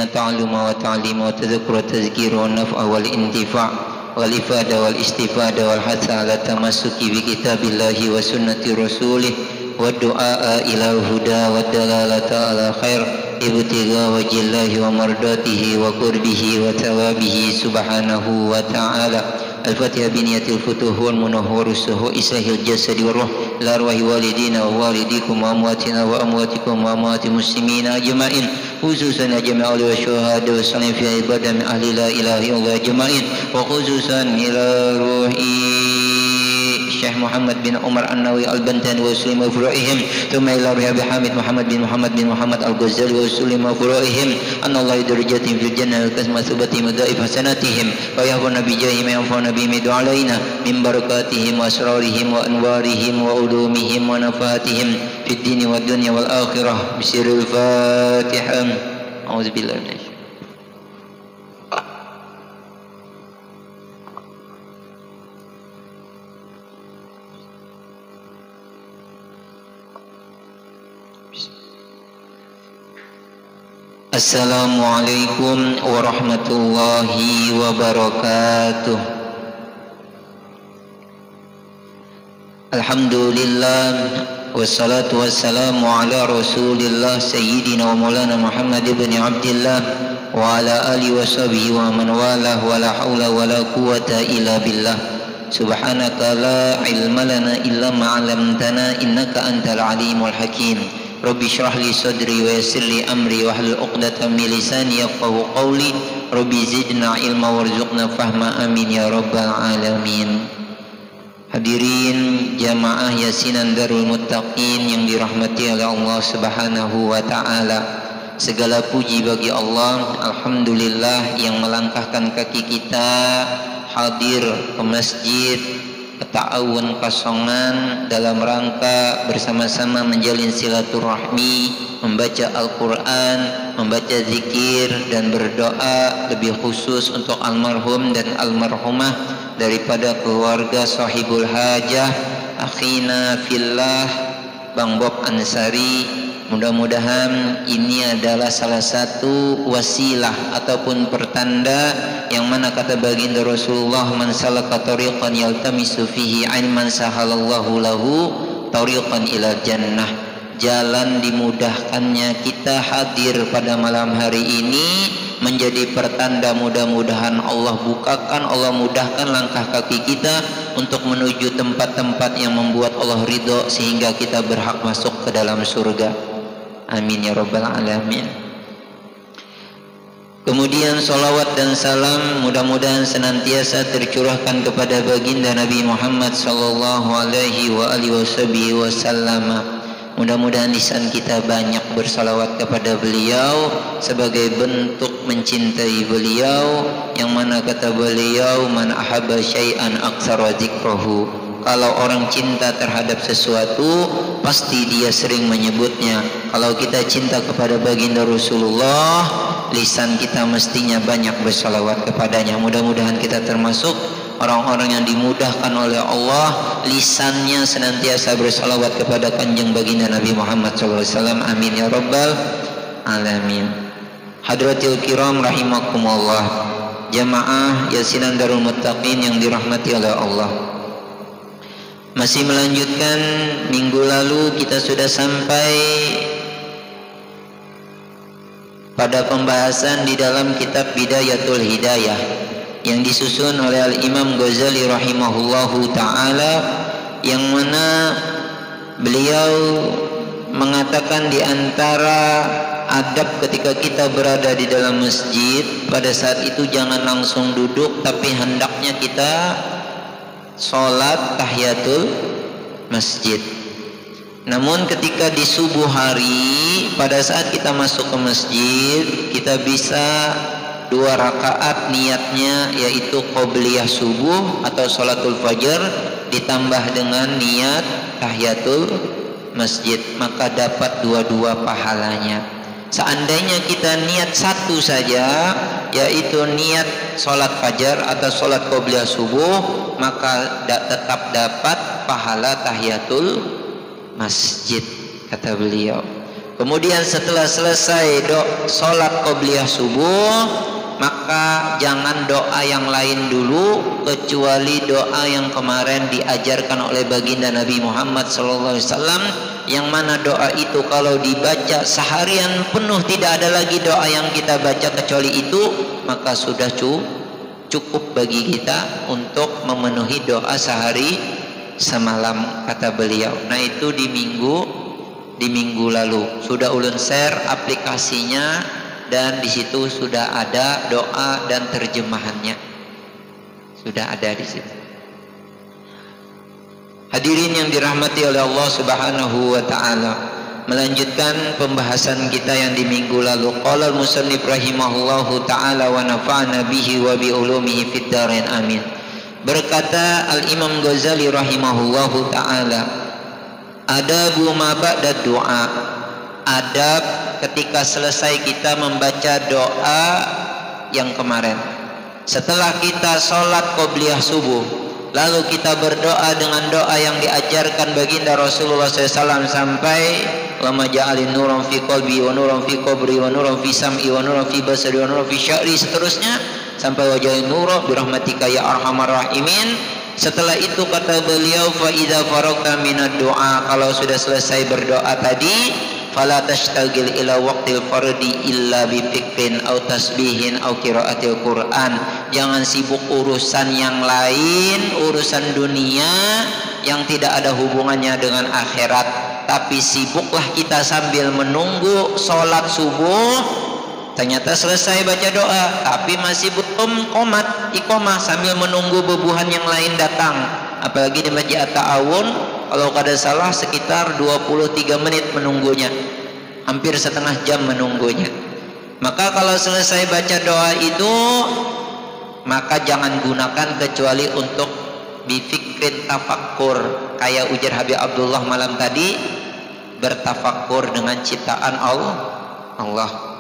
ta'alluma wa ta'lima wa tadhakkur wa tazkir wa naf'a wal intifa' wal ifada wal istifada wal hatha ala tamassuki bi kitabillahi wa sunnati rasulih wa du'a ila huda wa dalalata ala khair ibtigha wajillahi wa mardatihi wa qurbihi wa thawabihi subhanahu wa ta'ala. Al-Fatihah biniyatil futuh wal munawwaru suhu islahil jasadi wa ruh la arwahi walidina wa walidikum wa amwatina wa amwatikum wa amwati muslimina ajma'in khususan ajma'a wa syuhada wa salim fi ibadah min ahli la ilaha illallah ajma'in wa khususan ila ruhi Syekh Muhammad bin Umar An-Nawawi Al-Bantani wa Sulim wa furu'ihim thumma ila ruhi Abi Hamid Muhammad bin Muhammad Al-Ghazali wa Sulim wa furu'ihim anallahu darajatin fil jannah wa kasma subati madaif hasanatihim wa yahwa nabi jahim wa nabi midu alaina min barakatihim wa asrarihim wa anwarihim wa ulumihim wa nafahatihim fid dini wa dunya wal akhirah bisirul fatihah. A'udzubillahi minasyaitonir Assalamualaikum warahmatullahi wabarakatuh. Alhamdulillah wassalatu wassalamu ala rasulillah sayyidina wa maulana Muhammad ibn Abdillah wa ala alihi wa sahbihi wa man walah wa la hawla wa la quwata illa billah. Subhanaka la ilma lana illa ma 'allamtana innaka antal alimul hakim. Rabbi syrah li sadri wa yassir li amri wa hlul 'uqdatam min lisani yafqahu qawli. Rabbi zidna ilma warzuqna fahma amin ya rabbal alamin. Hadirin jamaah Yasinan Darul Muttaqin yang dirahmati oleh Allah Subhanahu wa taala. Segala puji bagi Allah, alhamdulillah yang melangkahkan kaki kita hadir ke masjid Ta'awun Kasongan dalam rangka bersama-sama menjalin silaturahmi, membaca Al-Quran, membaca zikir dan berdoa lebih khusus untuk almarhum dan almarhumah daripada keluarga sahibul hajah akhina fillah Bang Bob Ansari. Mudah-mudahan ini adalah salah satu wasilah ataupun pertanda yang mana kata baginda Rasulullah, man salaka tariqan yaltamisu fihi ilman sahalallahu lahu tariqan ila jannah. Jalan dimudahkannya kita hadir pada malam hari ini menjadi pertanda mudah-mudahan Allah bukakan, Allah mudahkan langkah kaki kita untuk menuju tempat-tempat yang membuat Allah ridho sehingga kita berhak masuk ke dalam surga. Amin ya rabbal alamin. Kemudian salawat dan salam mudah-mudahan senantiasa tercurahkan kepada baginda Nabi Muhammad sallallahu alaihi wa alihi wasallam. Mudah-mudahan lisan kita banyak bersalawat kepada beliau sebagai bentuk mencintai beliau, yang mana kata beliau, man ahabba syai'an aktsara dzikrahu. Kalau orang cinta terhadap sesuatu pasti dia sering menyebutnya. Kalau kita cinta kepada baginda Rasulullah, lisan kita mestinya banyak bersalawat kepadanya. Mudah-mudahan kita termasuk orang-orang yang dimudahkan oleh Allah lisannya senantiasa bersalawat kepada kanjeng baginda Nabi Muhammad SAW. Amin ya rabbal alamin. Hadratil kiram rahimakumullah, jamaah Yasinan Darul Muttaqin yang dirahmati oleh Allah. Masih melanjutkan, minggu lalu kita sudah sampai pada pembahasan di dalam kitab Bidayatul Hidayah yang disusun oleh Al-Imam Ghazali rahimahullahu ta'ala, yang mana beliau mengatakan di antara adab ketika kita berada di dalam masjid, pada saat itu jangan langsung duduk, tapi hendaknya kita sholat tahiyatul masjid. Namun ketika di subuh hari, pada saat kita masuk ke masjid, kita bisa 2 rakaat niatnya, yaitu qobliyah subuh atau sholatul fajar ditambah dengan niat tahiyatul masjid, maka dapat 2 pahalanya. Seandainya kita niat satu saja, yaitu niat sholat fajar atau sholat qobliyah subuh, maka tetap dapat pahala tahiyatul masjid, kata beliau. Kemudian setelah selesai sholat qobliyah subuh, maka jangan doa yang lain dulu kecuali doa yang kemarin diajarkan oleh baginda Nabi Muhammad SAW, yang mana doa itu kalau dibaca seharian penuh tidak ada lagi doa yang kita baca kecuali itu, maka sudah cukup bagi kita untuk memenuhi doa sehari semalam, kata beliau. Nah, itu di minggu lalu sudah ulun share aplikasinya, dan di situ sudah ada doa dan terjemahannya, sudah ada di situ. Hadirin yang dirahmati oleh Allah Subhanahu wa taala, melanjutkan pembahasan kita yang di minggu lalu. Qala al-musannif rahimahullahu taala wa nafa'ana bihi wa bi ulumihi fid dharain amin. Berkata Al-Imam Ghazali rahimahullahu taala, adabu ma ba'da du'a, adab ketika selesai kita membaca doa yang kemarin. Setelah kita sholat qobliyah subuh, lalu kita berdoa dengan doa yang diajarkan baginda Rasulullah SAW sampai Allahumma ja'alin nuran fi qalbi wa nuran fi qabri wa nuran fi sam'i wa nuran fi basari wa nuran fi sya'ri, seterusnya sampai waja'alin nuran birahmatika ya arhamar rahimin. Setelah itu kata beliau, fa idza faragta minad du'a, kalau sudah selesai berdoa tadi, fala tashtagil ila waqtil fardi illa bi fikrin aw tasbihin aw qiraatil Qur'an. Jangan sibuk urusan yang lain, urusan dunia yang tidak ada hubungannya dengan akhirat, tapi sibuklah kita sambil menunggu sholat subuh. Ternyata selesai baca doa tapi masih belum iqomah sambil menunggu bebuhan yang lain datang. Apalagi di Masjid At-Ta'awun, kalau kada salah sekitar 23 menit menunggunya, hampir setengah jam menunggunya. Maka kalau selesai baca doa itu, maka jangan gunakan kecuali untuk bifikrin tafakkur, kayak ujar Habib Abdullah malam tadi, bertafakkur dengan ciptaan Allah.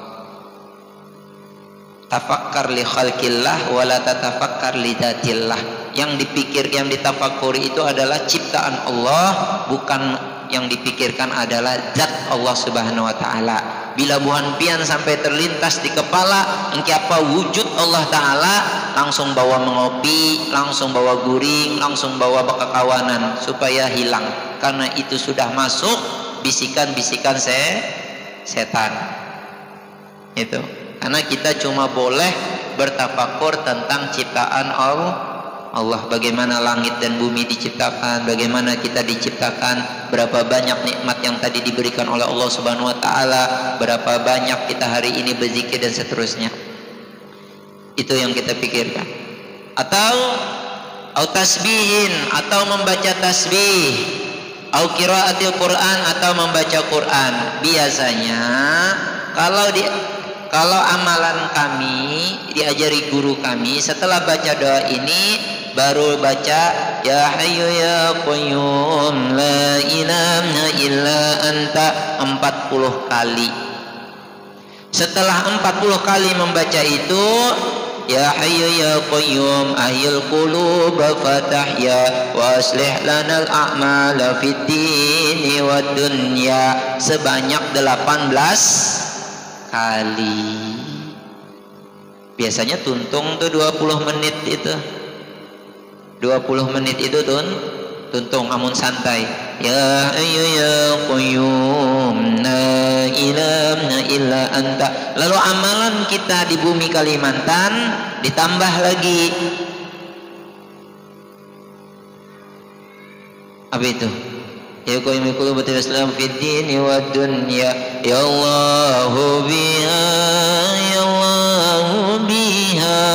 Tafakkar li khalqillah wa la tatafakkar li dzatillah. Yang dipikir, yang ditafakkuri itu adalah ciptaan Allah, bukan yang dipikirkan adalah zat Allah Subhanahu wa taala. Bila buhan pian sampai terlintas di kepala engki apa wujud Allah taala, langsung bawa mengopi, langsung bawa guring, langsung bawa bekakawanan supaya hilang, karena itu sudah masuk bisikan-bisikan setan. Itu. Karena kita cuma boleh bertafakur tentang ciptaan Allah, bagaimana langit dan bumi diciptakan, bagaimana kita diciptakan, berapa banyak nikmat yang tadi diberikan oleh Allah Subhanahu wa taala, berapa banyak kita hari ini berzikir dan seterusnya. Itu yang kita pikirkan. Atau tasbihin, atau membaca tasbih, atau qiraatil Quran, atau membaca Quran. Biasanya kalau amalan kami diajari guru kami, setelah baca doa ini baru baca ya hayyu ya qayyum la ilaha illa anta 40 kali. Setelah 40 kali membaca itu, ya hayyu ya qayyum ahyil qulub fatahya wa aslih lanal a'mala fid dini wad dunya, sebanyak 18 kali. Biasanya tuntung tuh 20 menit itu. 20 menit itu tuntung amun santai. Ya ayyu ya qayyum la ilaha illa anta. Lalu amalan kita di bumi Kalimantan ditambah lagi. Apa itu? Ya qayyum qulubatil islam fid dini wad dunya ya Allahu biha ya Allahu biha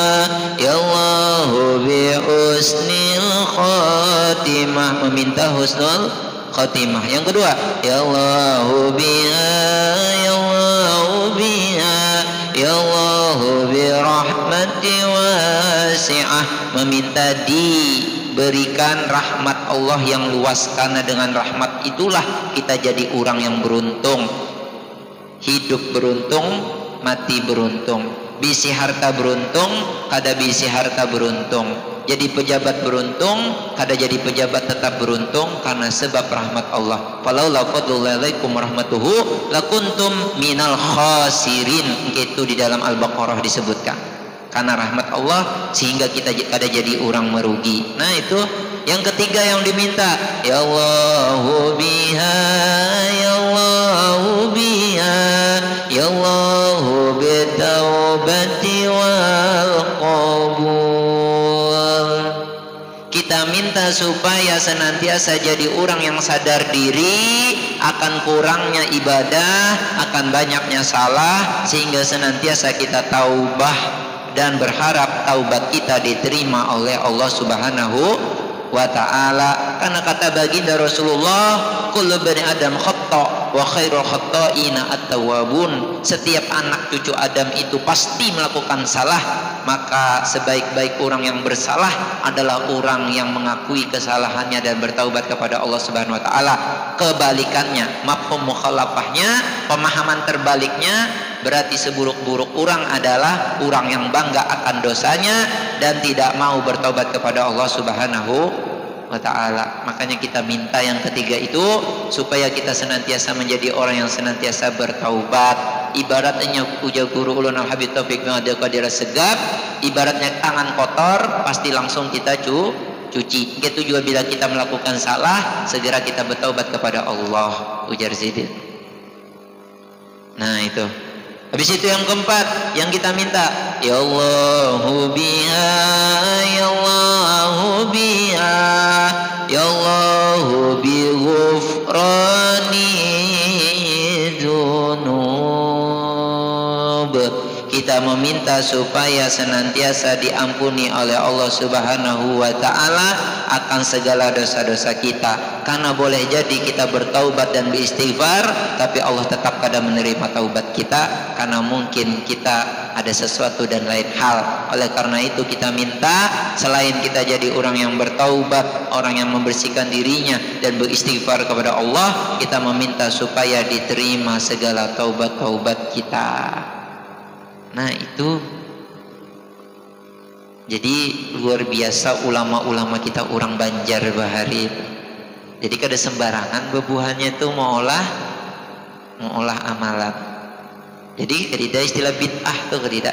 ya Allahu bi husnil khatimah, meminta husnul khatimah. Yang kedua, ya Allahu biha ya Allahu biha ya Allahu bi rahmati wasi'ah, meminta berikan rahmat Allah yang luas, karena dengan rahmat itulah kita jadi orang yang beruntung, hidup beruntung, mati beruntung. bisi harta beruntung kada bisi harta beruntung, jadi pejabat beruntung kada jadi pejabat tetap beruntung karena sebab rahmat Allah. Falaula fadlullahi alaikum rahmatuhu lakuntum minal khasirin, itu di dalam Al-Baqarah disebutkan. Karena rahmat Allah sehingga kita kada jadi orang merugi. Nah itu yang ketiga yang diminta, ya Allahu biha ya Allahu biha ya Allahu bitaubati wal qabul. Kita minta supaya senantiasa jadi orang yang sadar diri akan kurangnya ibadah, akan banyaknya salah, sehingga senantiasa kita taubah dan berharap taubat kita diterima oleh Allah Subhanahu wa ta'ala. Karena kata baginda Rasulullah, kullu bani Adam khata' wa khairul khata'ina at-tawwabun. Setiap anak cucu Adam itu pasti melakukan salah, maka sebaik-baik orang yang bersalah adalah orang yang mengakui kesalahannya dan bertaubat kepada Allah Subhanahu wa ta'ala. Kebalikannya, mafhum mukhalafahnya, pemahaman terbaliknya, berarti seburuk-buruk orang adalah orang yang bangga akan dosanya dan tidak mau bertaubat kepada Allah Subhanahu wa ta'ala. Makanya kita minta yang ketiga itu supaya kita senantiasa menjadi orang yang senantiasa bertaubat. Ibaratnya ujar guru ulun al-habib Taufik bin Abdul Qadir Segaf, ibaratnya tangan kotor pasti langsung kita cuci. Begitu juga bila kita melakukan salah, segera kita bertaubat kepada Allah, ujar Zidin. Nah itu. Habis itu yang keempat yang kita minta, ya Allahu biha ya Allahu biha ya Allahu bi ghufrani dzunub. Kita meminta supaya senantiasa diampuni oleh Allah Subhanahu wa ta'ala akan segala dosa-dosa kita. Karena boleh jadi kita bertaubat dan beristighfar, tapi Allah tetap kada menerima taubat kita karena mungkin kita ada sesuatu dan lain hal. Oleh karena itu kita minta selain kita jadi orang yang bertaubat, orang yang membersihkan dirinya dan beristighfar kepada Allah, kita meminta supaya diterima segala taubat-taubat kita. Nah itu jadi luar biasa ulama-ulama kita orang Banjar Bahari. Jadi kada sembarangan bebuhannya itu mau olah amalan. Jadi kedida istilah bid'ah tuh kedida.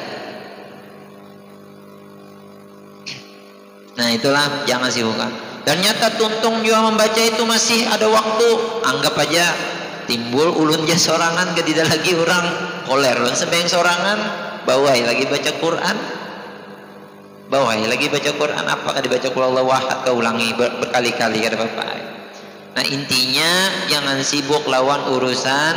Nah itulah jangan sibukkan. Dan nyata tuntung juga membaca itu masih ada waktu. Anggap aja timbul ulun jas sorangan kedida lagi orang koler. Ulun sembahyang sorangan bawai lagi baca Quran. Bawai lagi baca Quran, apakah dibaca qul huwallahu ahad kau ulangi berkali-kali kada apa-apa. Nah intinya jangan sibuk lawan urusan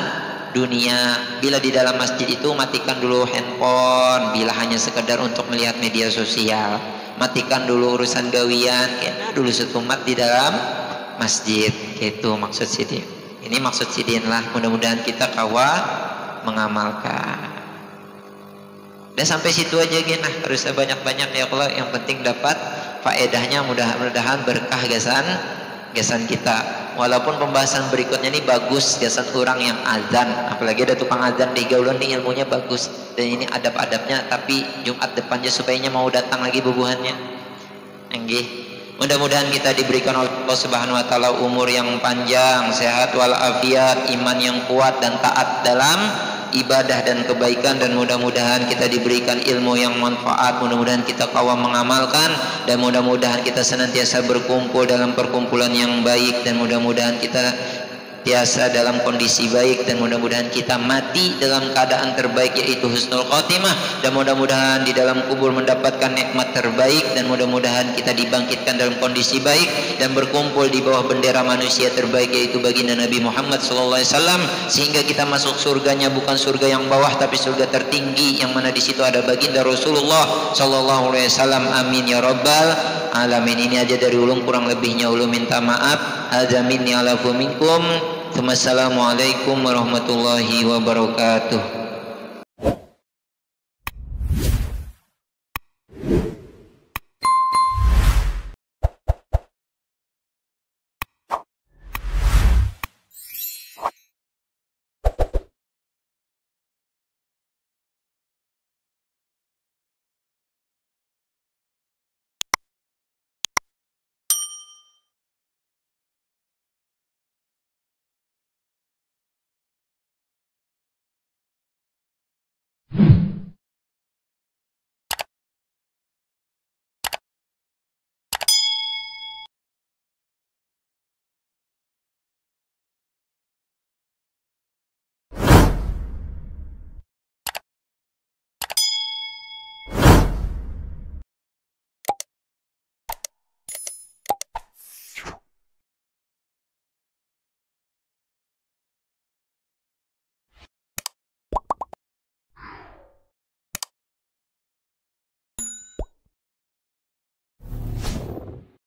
dunia. Bila di dalam masjid itu matikan dulu handphone, bila hanya sekedar untuk melihat media sosial. Matikan dulu urusan gawian, kena dulu setumat di dalam masjid. Gitu maksud sidin. Ini maksud sidin lah, mudah-mudahan kita kawa mengamalkan. Dan sampai situ aja gini, harus banyak-banyak ya Allah. Yang penting dapat faedahnya, mudah-mudahan berkah gasan kita. Walaupun pembahasan berikutnya ini bagus, gasan orang yang azan, apalagi ada tukang azan di gaulan ini ilmunya bagus dan ini adab-adabnya. Tapi Jumat depannya supaya mau datang lagi bubuhannya. Enggih. Mudah-mudahan kita diberikan oleh Allah Subhanahu wa taala umur yang panjang, sehat walafiat, iman yang kuat dan taat dalam ibadah dan kebaikan, dan mudah-mudahan kita diberikan ilmu yang manfaat, mudah-mudahan kita kawa mengamalkan, dan mudah-mudahan kita senantiasa berkumpul dalam perkumpulan yang baik, dan mudah-mudahan kita tiasa dalam kondisi baik, dan mudah-mudahan kita mati dalam keadaan terbaik yaitu husnul khotimah, dan mudah-mudahan di dalam kubur mendapatkan nikmat terbaik, dan mudah-mudahan kita dibangkitkan dalam kondisi baik dan berkumpul di bawah bendera manusia terbaik yaitu baginda Nabi Muhammad SAW, sehingga kita masuk surganya bukan surga yang bawah tapi surga tertinggi yang mana di situ ada baginda Rasulullah SAW. Amin ya rabbal alamin. Ini aja dari ulun, kurang lebihnya ulun minta maaf. Hadza minni ala minkum. Assalamualaikum warahmatullahi wabarakatuh.